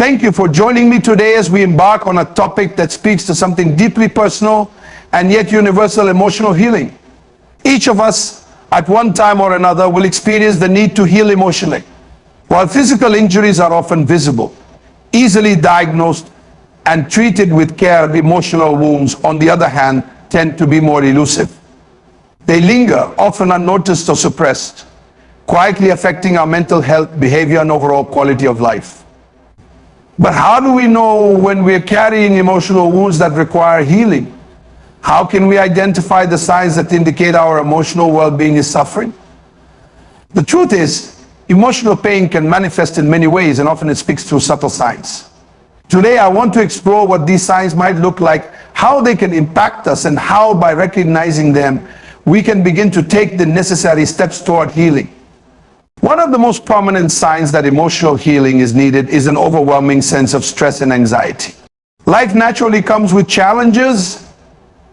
Thank you for joining me today as we embark on a topic that speaks to something deeply personal and yet universal: emotional healing. Each of us, at one time or another, will experience the need to heal emotionally. While physical injuries are often visible, easily diagnosed, and treated with care, emotional wounds, on the other hand, tend to be more elusive. They linger, often unnoticed or suppressed, quietly affecting our mental health, behavior, and overall quality of life. But how do we know when we're carrying emotional wounds that require healing? How can we identify the signs that indicate our emotional well-being is suffering? The truth is, emotional pain can manifest in many ways, and often it speaks through subtle signs. Today, I want to explore what these signs might look like, how they can impact us, and how, by recognizing them, we can begin to take the necessary steps toward healing. One of the most prominent signs that emotional healing is needed is an overwhelming sense of stress and anxiety. Life naturally comes with challenges,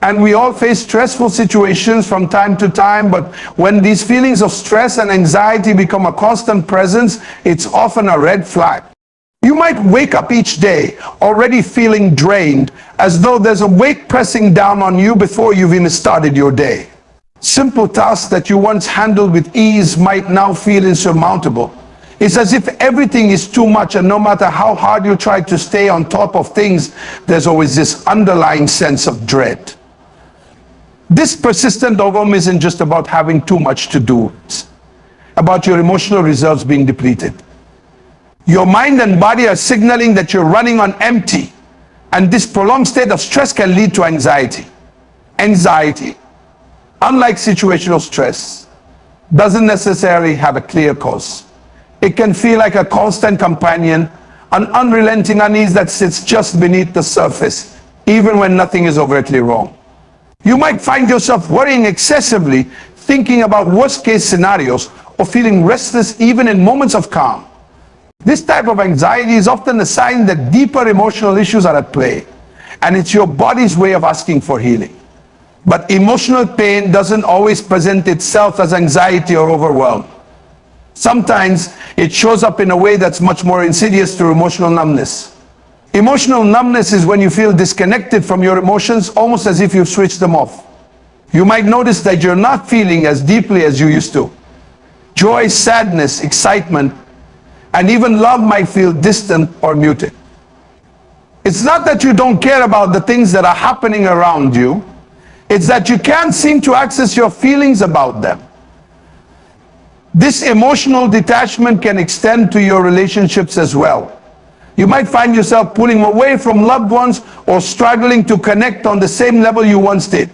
and we all face stressful situations from time to time, but when these feelings of stress and anxiety become a constant presence, it's often a red flag. You might wake up each day already feeling drained, as though there's a weight pressing down on you before you've even started your day. Simple tasks that you once handled with ease might now feel insurmountable. It's as if everything is too much, and no matter how hard you try to stay on top of things, there's always this underlying sense of dread. This persistent overwhelm isn't just about having too much to do. It's about your emotional reserves being depleted. Your mind and body are signaling that you're running on empty, and this prolonged state of stress can lead to anxiety. Anxiety, unlike situational stress, doesn't necessarily have a clear cause. It can feel like a constant companion, an unrelenting unease that sits just beneath the surface, even when nothing is overtly wrong. You might find yourself worrying excessively, thinking about worst-case scenarios, or feeling restless even in moments of calm. This type of anxiety is often a sign that deeper emotional issues are at play, and it's your body's way of asking for healing. But emotional pain doesn't always present itself as anxiety or overwhelm. Sometimes it shows up in a way that's much more insidious through emotional numbness. Emotional numbness is when you feel disconnected from your emotions, almost as if you've switched them off. You might notice that you're not feeling as deeply as you used to. Joy, sadness, excitement, and even love might feel distant or muted. It's not that you don't care about the things that are happening around you. It's that you can't seem to access your feelings about them. This emotional detachment can extend to your relationships as well. You might find yourself pulling away from loved ones or struggling to connect on the same level you once did.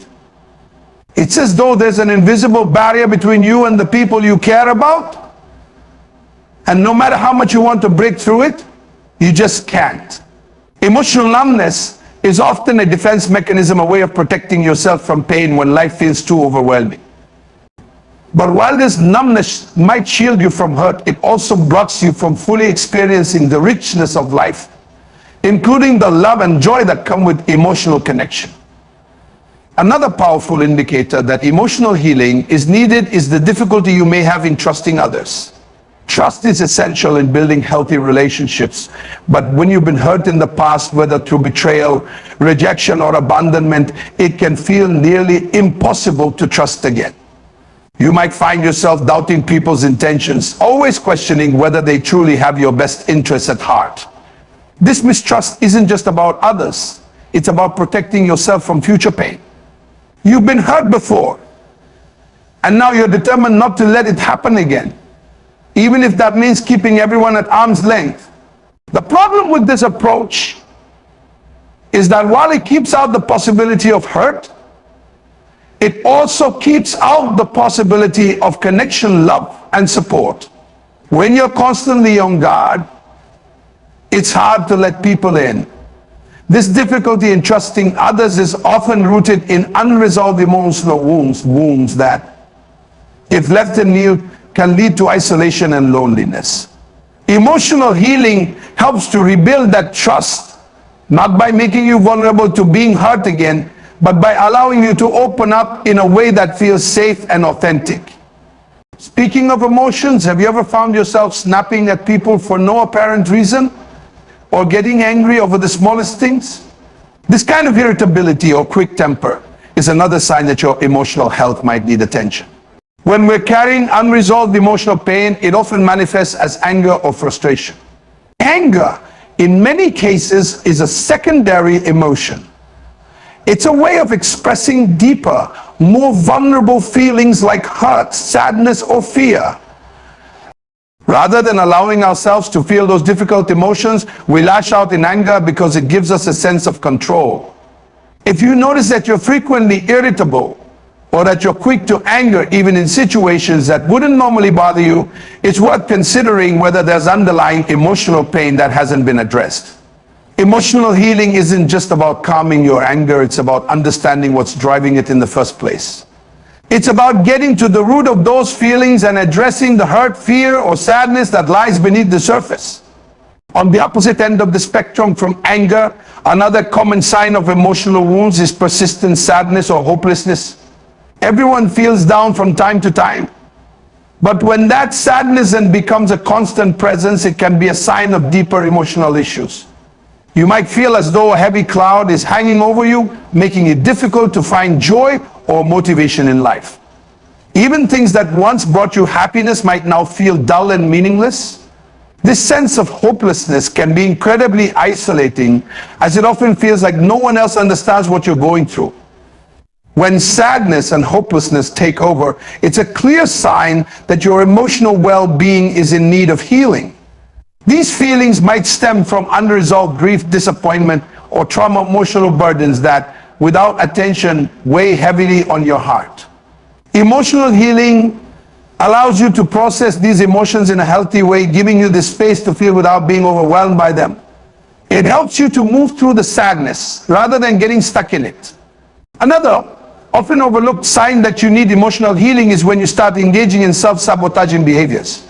It's as though there's an invisible barrier between you and the people you care about, and no matter how much you want to break through it, you just can't. Emotional numbness is often a defense mechanism, a way of protecting yourself from pain when life feels too overwhelming. But while this numbness might shield you from hurt, it also blocks you from fully experiencing the richness of life, including the love and joy that come with emotional connection. Another powerful indicator that emotional healing is needed is the difficulty you may have in trusting others. Trust is essential in building healthy relationships, but when you've been hurt in the past, whether through betrayal, rejection, or abandonment, it can feel nearly impossible to trust again. You might find yourself doubting people's intentions, always questioning whether they truly have your best interests at heart. This mistrust isn't just about others, it's about protecting yourself from future pain. You've been hurt before, and now you're determined not to let it happen again, even if that means keeping everyone at arm's length. The problem with this approach is that while it keeps out the possibility of hurt, it also keeps out the possibility of connection, love, and support. When you're constantly on guard, it's hard to let people in. This difficulty in trusting others is often rooted in unresolved emotional wounds that, if left unhealed, can lead to isolation and loneliness. Emotional healing helps to rebuild that trust, not by making you vulnerable to being hurt again, but by allowing you to open up in a way that feels safe and authentic. Speaking of emotions, have you ever found yourself snapping at people for no apparent reason? or getting angry over the smallest things? This kind of irritability or quick temper is another sign that your emotional health might need attention. When we're carrying unresolved emotional pain, it often manifests as anger or frustration. Anger, in many cases, is a secondary emotion. It's a way of expressing deeper, more vulnerable feelings like hurt, sadness, or fear. Rather than allowing ourselves to feel those difficult emotions, we lash out in anger because it gives us a sense of control. If you notice that you're frequently irritable, or that you're quick to anger even in situations that wouldn't normally bother you, it's worth considering whether there's underlying emotional pain that hasn't been addressed. Emotional healing isn't just about calming your anger, it's about understanding what's driving it in the first place. It's about getting to the root of those feelings and addressing the hurt, fear, or sadness that lies beneath the surface. On the opposite end of the spectrum from anger, another common sign of emotional wounds is persistent sadness or hopelessness. Everyone feels down from time to time. But when that sadness then becomes a constant presence, it can be a sign of deeper emotional issues. You might feel as though a heavy cloud is hanging over you, making it difficult to find joy or motivation in life. Even things that once brought you happiness might now feel dull and meaningless. This sense of hopelessness can be incredibly isolating, as it often feels like no one else understands what you're going through. When sadness and hopelessness take over, it's a clear sign that your emotional well-being is in need of healing. These feelings might stem from unresolved grief, disappointment, or trauma emotional burdens that, without attention, weigh heavily on your heart. Emotional healing allows you to process these emotions in a healthy way, giving you the space to feel without being overwhelmed by them. It helps you to move through the sadness rather than getting stuck in it. Another often overlooked sign that you need emotional healing is when you start engaging in self-sabotaging behaviors.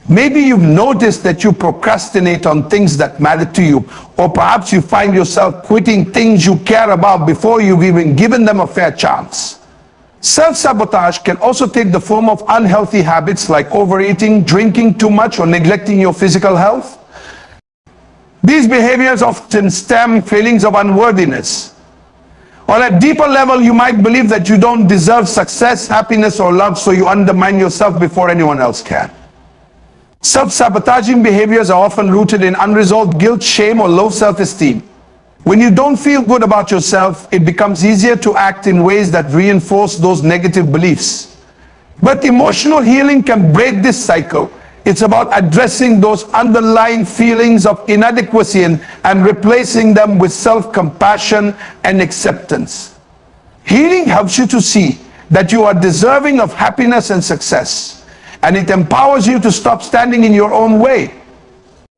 Maybe you've noticed that you procrastinate on things that matter to you, or perhaps you find yourself quitting things you care about before you've even given them a fair chance. Self-sabotage can also take the form of unhealthy habits like overeating, drinking too much, or neglecting your physical health. These behaviors often stem feelings of unworthiness. On a deeper level, you might believe that you don't deserve success, happiness, or love, so you undermine yourself before anyone else can. Self-sabotaging behaviors are often rooted in unresolved guilt, shame, or low self-esteem. When you don't feel good about yourself, it becomes easier to act in ways that reinforce those negative beliefs. But emotional healing can break this cycle. It's about addressing those underlying feelings of inadequacy and replacing them with self-compassion and acceptance. Healing helps you to see that you are deserving of happiness and success, and it empowers you to stop standing in your own way.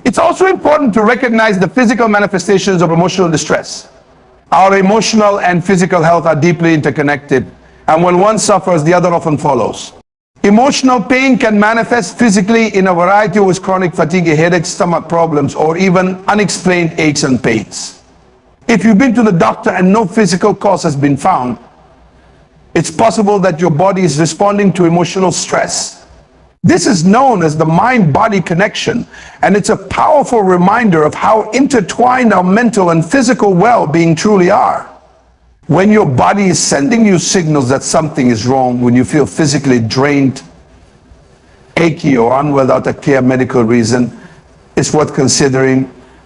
It's also important to recognize the physical manifestations of emotional distress. Our emotional and physical health are deeply interconnected, and when one suffers, the other often follows. Emotional pain can manifest physically in a variety of ways: chronic fatigue, headaches, stomach problems, or even unexplained aches and pains. If you've been to the doctor and no physical cause has been found, it's possible that your body is responding to emotional stress. This is known as the mind-body connection, and it's a powerful reminder of how intertwined our mental and physical well-being truly are. When your body is sending you signals that something is wrong, when you feel physically drained, achy, or unwell without a clear medical reason, it's worth considering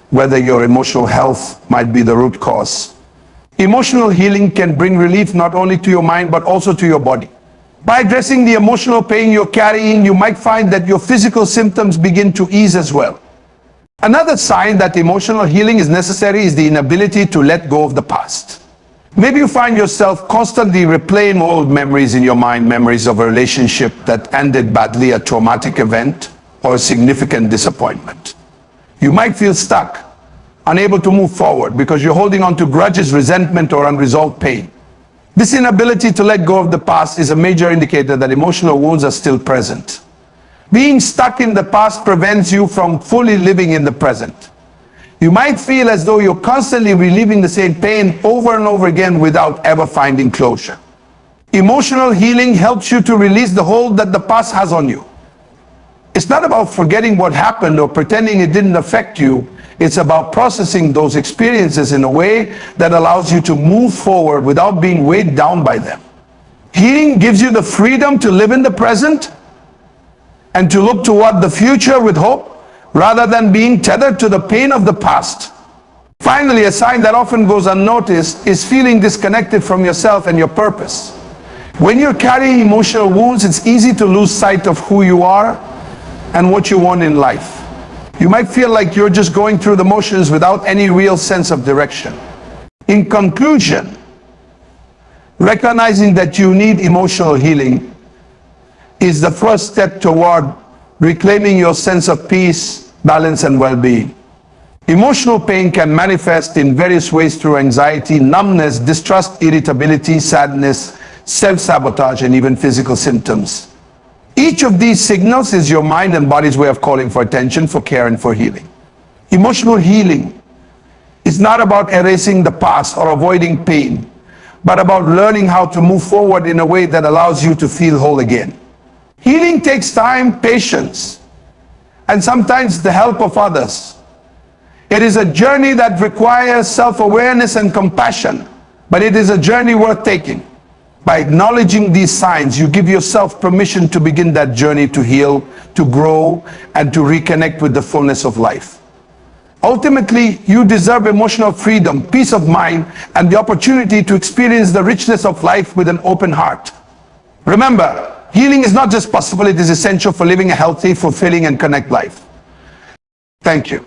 whether your emotional health might be the root cause. Emotional healing can bring relief not only to your mind but also to your body. By addressing the emotional pain you're carrying, you might find that your physical symptoms begin to ease as well. Another sign that emotional healing is necessary is the inability to let go of the past. Maybe you find yourself constantly replaying old memories in your mind, memories of a relationship that ended badly, a traumatic event, or a significant disappointment. You might feel stuck, unable to move forward because you're holding on to grudges, resentment, or unresolved pain. This inability to let go of the past is a major indicator that emotional wounds are still present. Being stuck in the past prevents you from fully living in the present. You might feel as though you're constantly reliving the same pain over and over again without ever finding closure. Emotional healing helps you to release the hold that the past has on you. It's not about forgetting what happened or pretending it didn't affect you. It's about processing those experiences in a way that allows you to move forward without being weighed down by them. Healing gives you the freedom to live in the present and to look toward the future with hope, rather than being tethered to the pain of the past. Finally, a sign that often goes unnoticed is feeling disconnected from yourself and your purpose. When you're carrying emotional wounds, it's easy to lose sight of who you are and what you want in life. You might feel like you're just going through the motions without any real sense of direction. In conclusion, recognizing that you need emotional healing is the first step toward reclaiming your sense of peace, balance, and well-being. Emotional pain can manifest in various ways through anxiety, numbness, distrust, irritability, sadness, self-sabotage, and even physical symptoms. Each of these signals is your mind and body's way of calling for attention, for care, and for healing. Emotional healing is not about erasing the past or avoiding pain, but about learning how to move forward in a way that allows you to feel whole again. Healing takes time, patience, and sometimes the help of others. It is a journey that requires self-awareness and compassion, but it is a journey worth taking. By acknowledging these signs, you give yourself permission to begin that journey to heal, to grow, and to reconnect with the fullness of life. Ultimately, you deserve emotional freedom, peace of mind, and the opportunity to experience the richness of life with an open heart. Remember, healing is not just possible, it is essential for living a healthy, fulfilling, and connected life. Thank you.